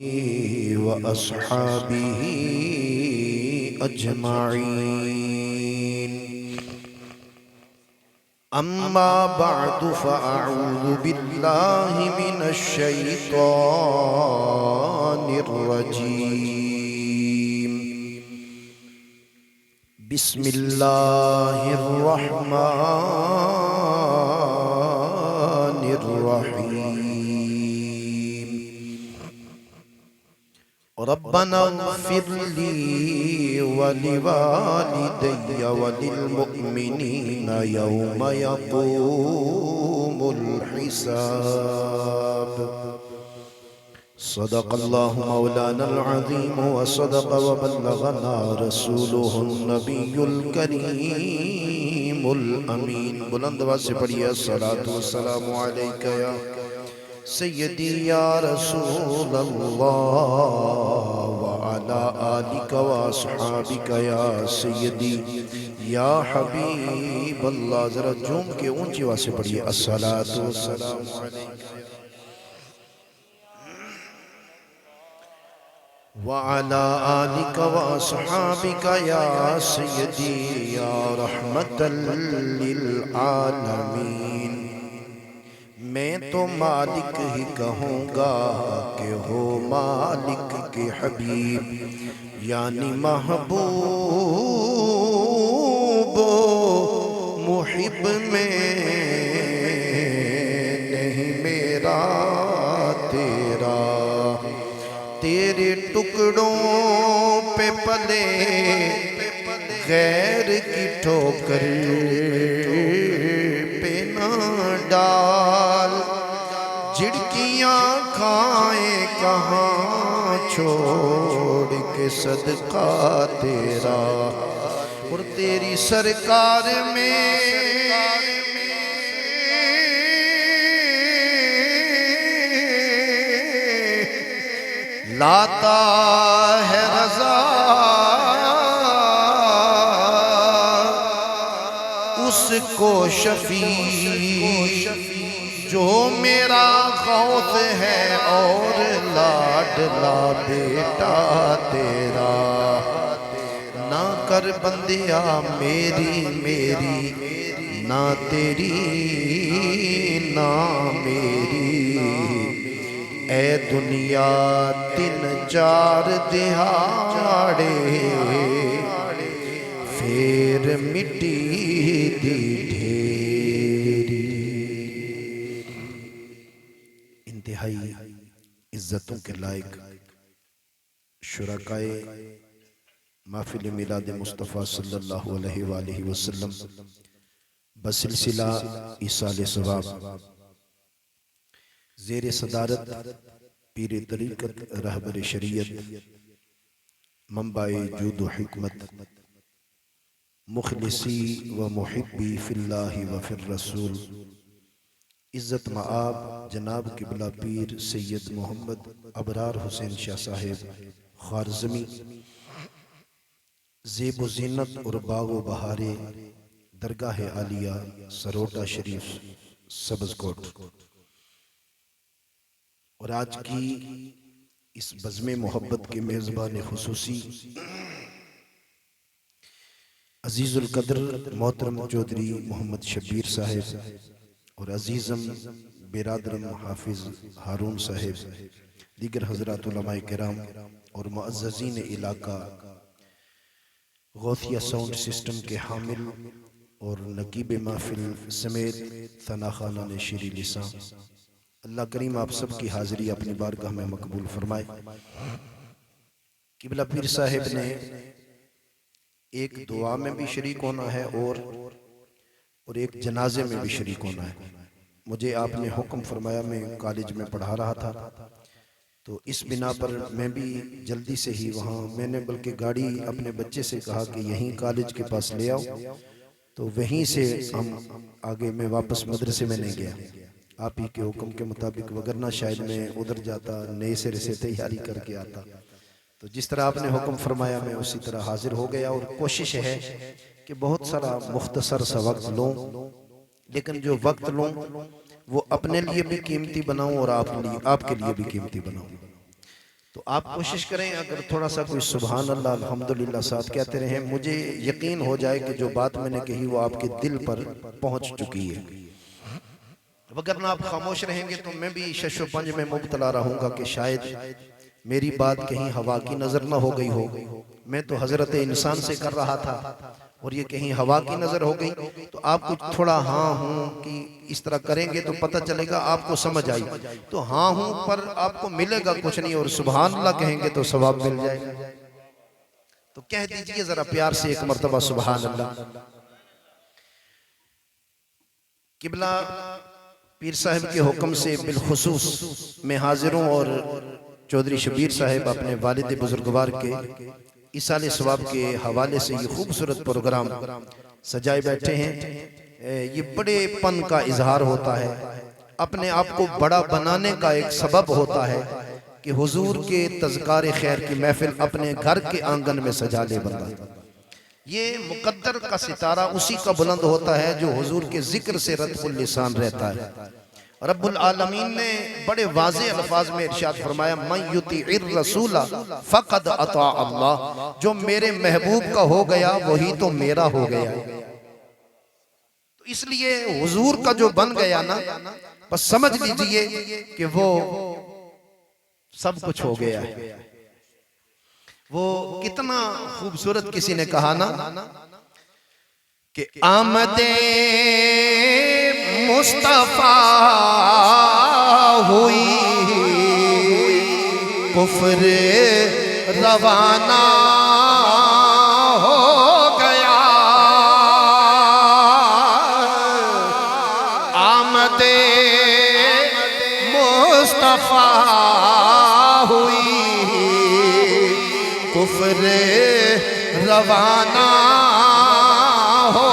व अस्हाबिही अजमाईन। अम्मा बअदु फ़अऊज़ु बिल्लाहि मिनश शैतानिर रजीम। बिस्मिल्लाहिर रहमानिर रहीम। रब्बना इग़फ़िरली व लिवालिदैया व लिलमुअ्मिनीना यौम यक़ूमुल हिसाब। सदक़ल्लाहु मौलानल अज़ीम व सदक़ व बल्लगना रसूलुहुन नबियुल करीमुल अमीन। बुलंद आवाज़ से पढ़िए अस्सलातु वस्सलामु अलैका या सय्यदी या रसूल अल्लाह व अला आलिका व अस्हाबिका या सय्यदी या हबीब अल्लाह। जरा झूम के ऊंची आवाज़ से पढ़िए अस्सलातु वस्सलामु अलैका व अला आलिका व अस्हाबिका या सय्यदी या रहमतल लिल आलमीन। मैं तो मालिक ही कहूँगा कि हो मालिक के हबीब, यानी महबूब मुहिब में नहीं मेरा तेरा। तेरे टुकड़ों पे पले गैर की ठोकर पे ना डाल। झिड़कियाँ खाए कहाँ छोड़ के सदका तेरा। और तेरी सरकार में लाता है रज़ा उसको शफी जो मेरा खौफ है और लाडला बेटा तेरा। ना कर बंदिया मेरी मेरी ना तेरी ना मेरी। ए दुनिया तीन चार दिहाड़े फिर मिट्टी दी ढेरी। इंतहाई इज्जतों के लायक शुरकाए महफिल मिलाद मुस्तफ़ा सल्लल्लाहु अलैहि वसल्लम बसिलसिला इसाल सवाब ज़ेर सदारत पीर तरीक़त रहबर शरीयत मंबाए जूद व हिकमत मुखलिसी व मुहिब्बी फिल्लाहि व फिर रसूल इज़्ज़त मआब जनाब किबला पीर सैयद मोहम्मद अबरार हुसैन शाह साहेब ख़ारज़मी ज़ेब व ज़ीनत और बाग़ व बहारे दरगाह आलिया सरोटा शरीफ सब्ज़कोट। और आज की इस बज़्म मोहब्बत के मेज़बान खुसूसी अजीज़ुल कद्र मोहतरम चौधरी मोहम्मद शब्बीर साहेब और अजीज़म बिरादरम हाफिज़ हारून साहेब, दीगर हज़रात उलमाए किराम और मुअज़्ज़ज़ीन इलाका, गौसिया साउंड सिस्टम के हामिल और नकीब महफिल समेत सना खाना ने शीरी लिसां, अल्लाह करीम आप सब की हाज़िरी अपनी बारगाह में मकबूल फरमाए। किबला पीर साहेब ने एक दुआ में भी शरीक होना है और एक जनाजे में भी शरीक होना है। मुझे आपने हुक्म फरमाया, मैं कॉलेज में पढ़ा रहा था, तो इस बिना पर मैं भी जल्दी से ही वहाँ, मैंने बल्कि गाड़ी अपने बच्चे से कहा कि यहीं कॉलेज के पास ले आओ, तो वहीं से हम आगे, मैं वापस मदरसे में नहीं गया आप ही के हुक्म के मुताबिक, वगरना शायद मैं उधर जाता, नए सिरे से तैयारी करके आता। तो जिस तरह आपने हुक्म फरमाया मैं उसी तरह हाजिर हो गया। और कोशिश है कि बहुत सारा मुख्तसर सा वक्त लूँ, लेकिन जो वक्त लूँ वो अपने लिए भी कीमती बनाऊं और आपके लिए भी कीमती बनाऊं। तो आप कोशिश करें अगर थोड़ा सा कोई सुभान अल्लाह अल्हम्दुलिल्लाह साथ कहते रहें, मुझे यकीन हो जाए कि जो बात मैंने कही वो आपके दिल पर पहुंच चुकी है। वरना आप खामोश रहेंगे तो मैं भी शशो पंज में मुब्तला रहूंगा कि शायद मेरी बात कहीं हवा की नजर ना हो गई हो। मैं तो हजरत इंसान से कर रहा था और ये कहीं हवा की नजर हो गई। तो आप कुछ थोड़ा हाँ हूँ कि इस तरह करेंगे तो पता चलेगा आपको समझ आई। तो हाँ हूँ पर आपको मिलेगा कुछ नहीं, और सुभान अल्लाह कहेंगे तो सवाब मिल जाएगा। तो कह दीजिए जरा प्यार से एक मर्तबा सुभान अल्लाह। किबला पीर साहब के हुक्म से बिलखुसूस मैं हाजिर हूँ और चौधरी शबीर साहब अपने वालिद बुजुर्गवार के इसाले सवाब के हवाले से ये खूबसूरत प्रोग्राम सजाए बैठे हैं। ये बड़े पन का इजहार होता है, अपने आप को बड़ा बनाने का एक सबब होता है कि हुजूर के तज़कार खैर की महफिल अपने घर के आंगन में सजा ले बंदा। ये मुकद्दर का सितारा उसी का बुलंद होता है जो हुजूर के जिक्र से रत्बुल लिसान रहता है। रब्बुल आलमीन ने बड़े वाज़े अल्फाज में इरशाद फरमाया, मन युतिइर रसूला फ़क़द अता अल्लाह, जो मेरे महबूब का हो गया वही तो मेरा हो गया। तो इसलिए हुजूर का जो बन गया ना, बस समझ लीजिए कि वो सब कुछ हो गया है। वो कितना खूबसूरत किसी ने कहा ना कि आमदे मुस्तफा हुई कुफ्र रवाना हो गया। आमदे मुस्तफा हुई कुफ्र रवाना हो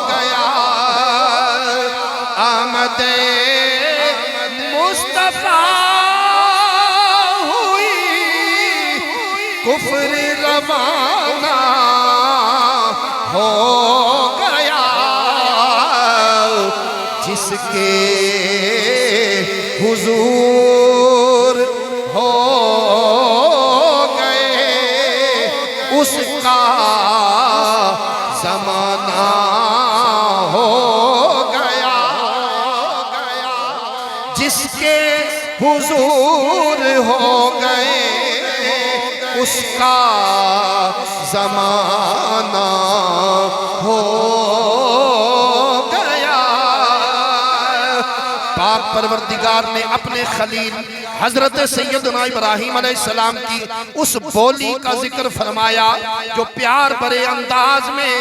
गया। आमदे मुस्तफा हुई कुफ्र रवाना हो गया। जिसके हुजूर हो उसका ज़माना हो गया। जिसके हुजूर हो गए उसका ज़माना हो गया। पाक परवरदिगार ने अपने खलील हजरत सैयदना इब्राहीम अलैहिस्सलाम की उस बोली का जिक्र फरमाया जो प्यार भरे अंदाज में,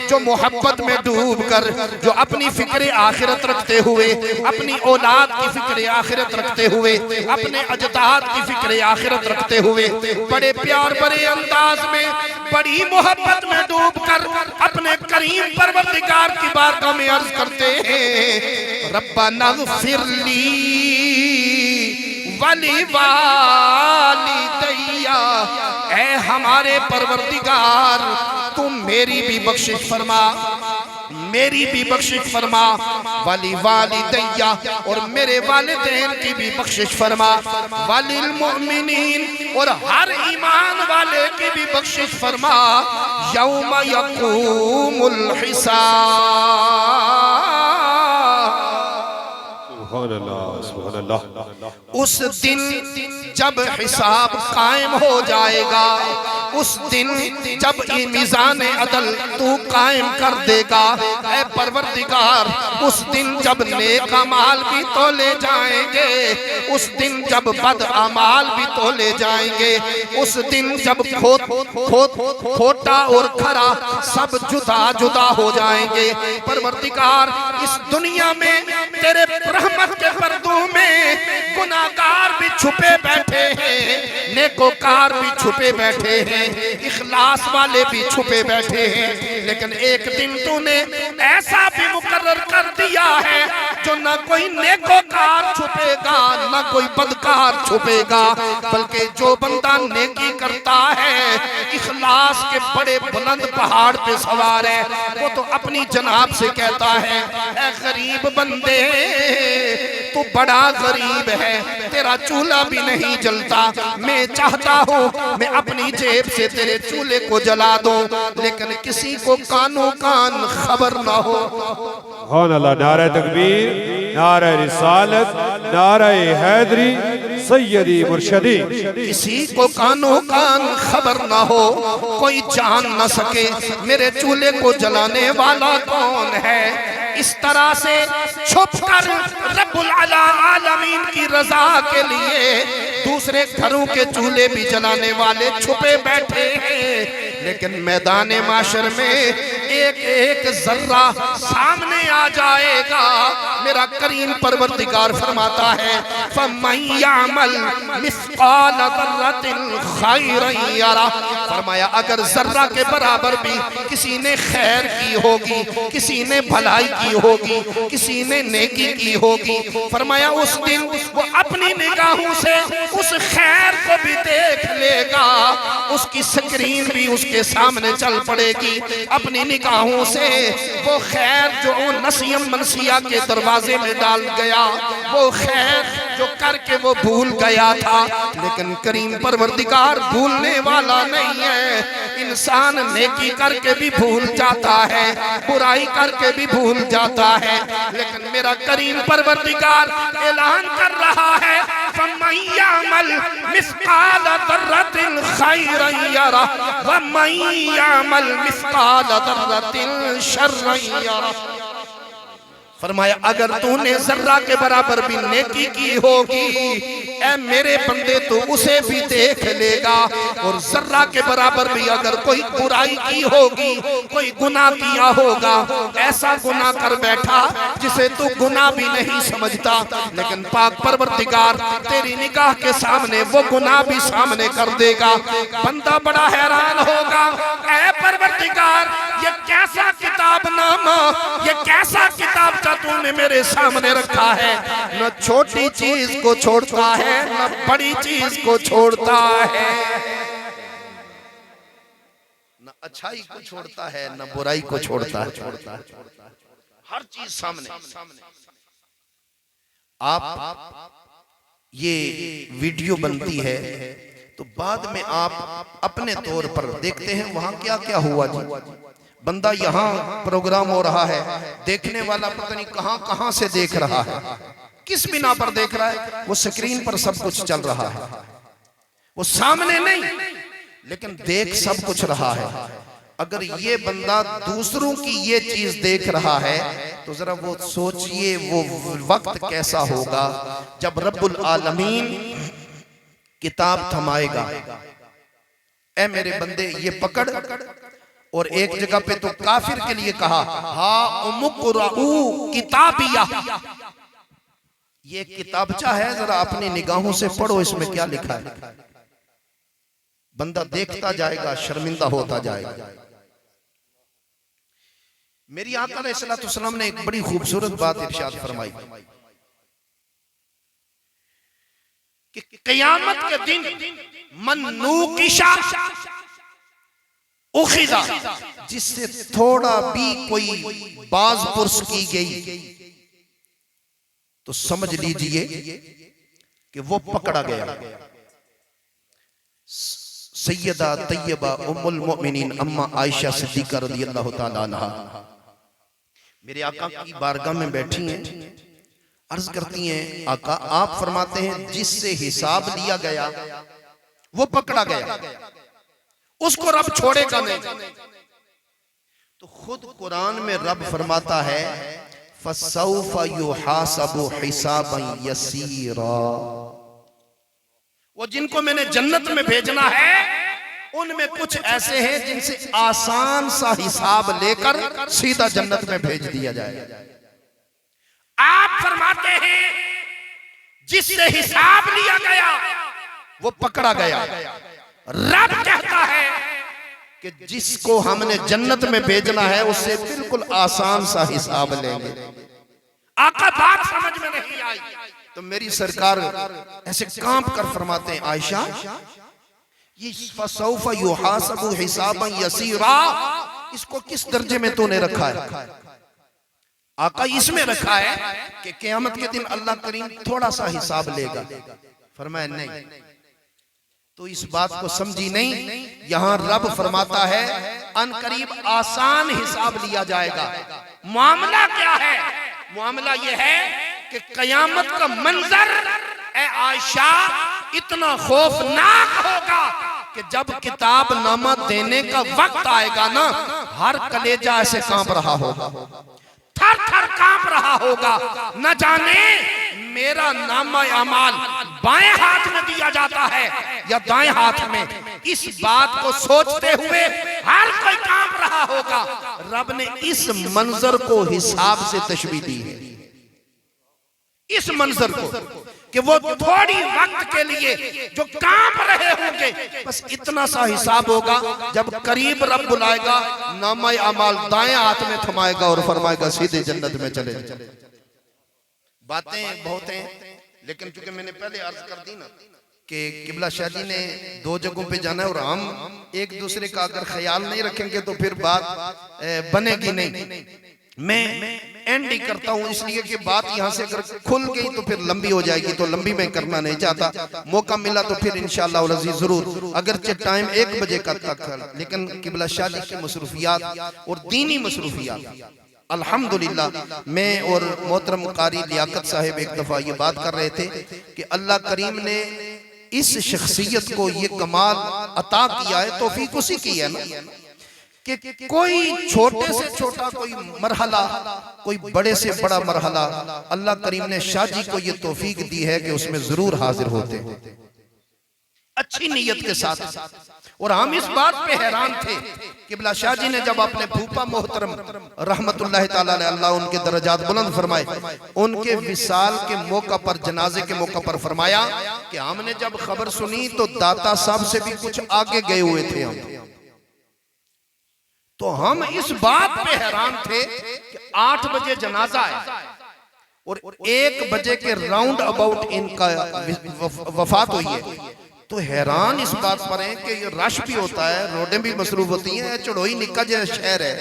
जो मोहब्बत में डूब कर, जो अपनी फिक्र आखिरत रखते हुए, अपनी औलाद की फिक्र आखिरत रखते हुए, अपने अजदाद की फिक्र आखिरत रखते हुए बड़े प्यार भरे अंदाज में, बड़ी मोहब्बत में डूब कर अपने करीम परवरदिगार की बारगाह में अर्ज करते हैं, रब्बना ग़फ़िरली वली वालिदैया, ऐ हमारे परवरदिगार तुम मेरी भी बख्शिश फरमा, मेरी भी बख्शिश फरमा। वली वालिदैया, और मेरे वालिदैन की भी बख्शिश फरमा। वलिल मुमिनीन, और हर ईमान वाले की भी बख्शिश फरमा। यौम यक़ूमुल हिसाब, उस दिन जब हिसाब कायम हो जाएगा, उस दिन जब मीज़ान अदल तू कायम कर देगा ऐ परवरदिगार, उस दिन जब नेक अमाल भी तो ले जाएंगे, उस दिन जब बद अमाल भी तो ले जाएंगे, उस दिन जब खोटा और खरा सब जुदा जुदा हो जाएंगे। परवरदिगार इस दुनिया में तेरे रहमत के पर्दों में गुनाहगार भी छुपे बैठे हैं, नेकोकार भी छुपे बैठे हैं, इखलास वाले भी छुपे बैठे हैं। लेकिन एक दिन तूने ऐसा भी मुकर्रर कर दिया है जो ना कोई नेकोकार छुपेगा ना कोई बदकार छुपेगा, बल्कि जो बंदा नेकी करता है इखलास के बड़े बुलंद पहाड़ पे सवार है, वो तो अपनी जनाब से कहता है, ऐ गरीब बंदे तू बड़ा गरीब है, तेरा चूल्हा भी नहीं जलता, मैं चाहता हूँ मैं अपनी जेब से तेरे चूल्हे को जला दूं, लेकिन किसी को कानो कान खबर ना हो। अल्लाह, नारा तकबीर, नारा रिसालत, नारा हैदरी, सैयदी मुर्शदी। किसी को कानो कान खबर ना हो, कोई जान न सके मेरे चूल्हे को जलाने वाला कौन है। इस तरह से छुप कर रब्बुल आलमीन की रजा के लिए दूसरे घरों के चूल्हे भी जलाने वाले छुपे बैठे हैं, लेकिन मैदान माशर में एक एक जर्रा सामने आ जाएगा। मेरा करीम परवरदिगार फरमाता है, फमय्यामल मिस्काल दर्रतिन खैरन यरा, फरमाया अगर जर्रा के बराबर भी किसी ने खैर की होगी, किसी ने भलाई की होगी, किसी ने नेकी की होगी, फरमाया उस दिन वो अपनी निगाहों से उस खैर को भी देख लेगा, उसकी स्क्रीन भी उसके सामने चल पड़ेगी। अपनी निगाहों से वो खैर जो नसीम मनसिया के दरवाजे में डाल गया, वो खैर जो करके वो भूल गया था, लेकिन करीम परवरदिगार भूलने वाला नहीं है। इंसान नेकी करके भी भूल जाता है, बुराई करके भी भूल जाता है, लेकिन मेरा करीम परवरदिगार ऐलान कर रहा है, फमय्यामल मिस्काल दर्रतिन खैरन यरा वमय्यामल मिस्काल दर्रतिन शर्रन यरा। फरमाया अगर तूने जर्रा के बराबर भी नेकी की होगी, ऐ मेरे बंदे तो उसे भी देख लेगा, और जर्रा के बराबर भी अगर कोई बुराई की होगी, कोई गुनाह किया होगा, ऐसा गुनाह कर बैठा जिसे तू गुनाह भी नहीं समझता, लेकिन पाक परवरदिगार तेरी निगाह के सामने वो गुनाह भी सामने कर देगा। बंदा बड़ा हैरान होगा, ऐ परवरदिगार ये कैसा किताबनामा, ये कैसा किताब का तूने मेरे सामने रखा है, न छोटी चीज को छोड़ता है न बड़ी चीज को छोड़ता है, न अच्छाई को छोड़ता है न बुराई को छोड़ता है, हर चीज सामने। आप ये वीडियो बनती है तो बाद में आप अपने तौर पर देखते हैं वहां क्या क्या हुआ जी। बंदा यहाँ प्रोग्राम हो रहा है, देखने वाला पता नहीं कहां कहां से देख रहा है, किस बिना पर देख रहा है, वो स्क्रीन पर सब कुछ चल रहा है, वो सामने नहीं लेकिन देख सब कुछ रहा है। अगर ये बंदा दूसरों की ये चीज देख रहा है तो जरा वो सोचिए वो वक्त कैसा होगा जब रब्बुल आलमीन किताब थमाएगा। ऐ मेरे बंदे ये पकड़, और एक जगह पे तो काफिर के लिए कहा, हा उमुक़राऊ किताबिया, ये किताबचा है जरा अपनी निगाहों से पढ़ो इसमें क्या लिखा है। बंदा देखता जाएगा, शर्मिंदा होता जाएगा। मेरी आका अलैहिस्सलातु वस्सलाम ने एक बड़ी खूबसूरत बात इरशाद फरमाई कि क़यामत के दिन मन नूकिशा उखिदा, जिससे थोड़ा भी कोई बाज पुर्स की गई तो समझ लीजिए कि वो पकड़ा गया। सैयदा तैयबा उम्मुल मोमिनीन अम्मा आयशा सिद्दीका रज़ियल्लाहु ताला अन्हा मेरे आका की बारगाह में बैठी हैं, अर्ज करती हैं, आका आप फरमाते हैं जिससे हिसाब लिया गया वो पकड़ा गया, उसको रब छोड़ेगा नहीं। तो खुद कुरान में रब फरमाता है, फसौफ युहासबु हिसाबन यसीरा, वो जिनको मैंने जन्नत में भेजना है उनमें कुछ ऐसे हैं जिनसे आसान सा हिसाब लेकर सीधा जन्नत में भेज दिया जाए। आप फरमाते हैं जिससे हिसाब लिया गया वो पकड़ा गया। रब कहता है कि जिसको हमने जन्नत में भेजना है उससे बिल्कुल आसान सा हिसाब लेंगे। आका बात समझ में नहीं आई तो मेरी सरकार ऐसे कांप कर फरमाते हैं, आयशा ये फसौफ युहासबु हिसाबन यसीरा, इसको किस दर्जे में तूने रखा है? आका इसमें रखा है कि क़यामत के दिन अल्लाह करीम थोड़ा सा हिसाब लेगा। फरमाया नहीं, तो इस बात को समझी नहीं। यहां रब फरमाता है अनकरीब आसान हिसाब लिया जाएगा। मामला क्या है? मामला यह है कि क़यामत का मंजर ए आयशा इतना खौफनाक होगा कि जब किताब नामा देने का वक्त आएगा ना, हर कलेजा ऐसे कांप रहा होगा, थर थर कांप रहा होगा। न जाने मेरा नामा अमाल बाएं हाथ में दिया जाता है या दाएं हाथ में, इस बात को सोचते हुए हर कोई कांप रहा होगा। रब ने इस मंजर को हिसाब से तशबीह दी है, इस मंजर को कि वो थोड़ी वक्त के लिए जो कांप रहे होंगे, बस इतना सा हिसाब होगा। जब करीब रब बुलाएगा, नामा अमाल दाएं हाथ में थमाएगा और फरमाएगा सीधे जन्नत में चले। बातें बहुत हैं, लेकिन चूंकि मैंने पहले अर्ज कर दी ना कि किबला शाह जी ने 2 जगहों पे जाना है और हम एक दूसरे का अगर ख्याल नहीं रखेंगे तो फिर बात बनेगी नहीं। मैं एंड ही करता हूं इसलिए कि बात यहां से अगर खुल गई तो फिर लंबी हो जाएगी, तो लंबी मैं करना नहीं चाहता। मौका मिला तो फिर इंशाअल्लाह अज़ीज़ जरूर, अगरचे टाइम 1 बजे का तक, लेकिन किबला शाह जी की मसरूफियात और दीनी मसरूफियात अल्हम्दुलिल्लाह। मैं और मोहतरम कारी लियाकत साहब एक दफा ये बात कर रहे थे कि अल्लाह करीम ने इस शख्सियत को ये कमाल अता किया है, तौफीक उसी की है ना, कि कोई छोटे से छोटा कोई मरहला, कोई बड़े से बड़ा मरहला अल्लाह करीम ने शाह जी को ये तौफीक दी है कि उसमें जरूर हाजिर होते अच्छी नीयत के साथ। और हम इस बात पे हैरान थे किबला शाह जी ने जब अपने फूफा मोहतरम रहमतुल्लाह ताला अलैह, अल्लाह उनके दर्जात बुलंद फरमाए, उनके विसाल के मौका पर, जनाजे के मौका पर फरमाया कि हमने जब खबर सुनी तो दाता साहब से भी कुछ आगे गए हुए थे हम। तो हम इस बात पे हैरान थे कि 8 बजे जनाजा है और 1 बजे के राउंड अबाउट इनका वफात हुई है। तो हैरान इस बात पर है कि ये रश भी होता है, रोडें भी मसरूफ होती हैं, चढ़ोई निक्का जहा शहर है,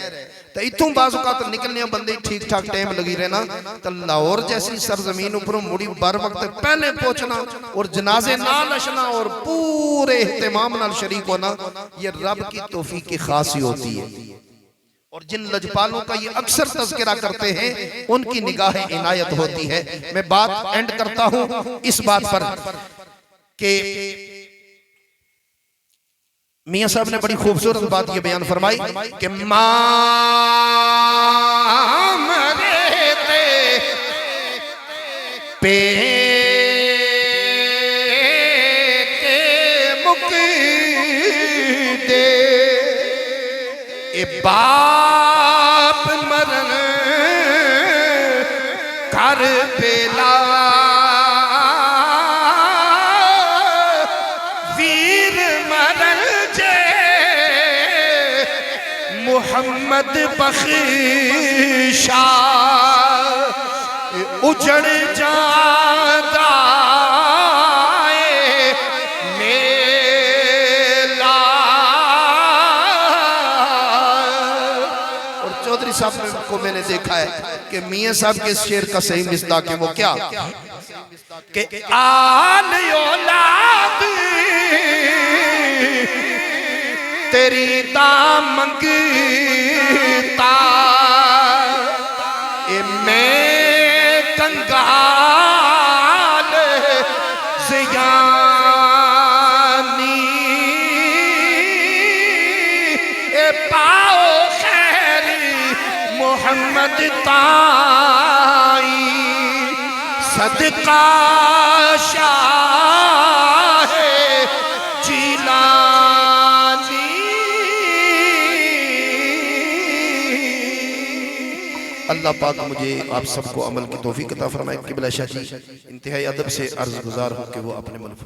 तो इतों बाजू का तो निकलने बंदे ठीक ठाक टाइम लगी रहना, तो लाहौर जैसी सरजमीन ऊपर मुड़ी बर वक्त पहले पहुंचना और जनाजे ना लशना और पूरे एहतमाम नाल शरीक होना, ये रब की तौफीक की खासी होती है। और जिन लजपालों का ये अक्सर तज़किरा करते हैं उनकी निगाह इनायत होती है। मैं बात एंड करता हूं इस बात पर कि मियां साहब ने बड़ी खूबसूरत बात ये बयान फरमाई कि पे दे ए बाप मरन कर बेला वीर मरन जे मोहम्मद बख्शा उजड़ जादा साहब को मैंने देखा है कि मियां साहब के शेर का सही मिस्दाक है वो क्या कि आल औलाद तेरी मंगता ए मैं कंगाल ज़ियानी ए पाओ मोहम्मद ताई सदका शाह जिलानी। अल्लाह पाक मुझे आप सबको अमल की तौफीक अता फरमाए। किबला शाह जी इंतहाई अदब से अर्ज गुजार हो कि वो अपने मुल्क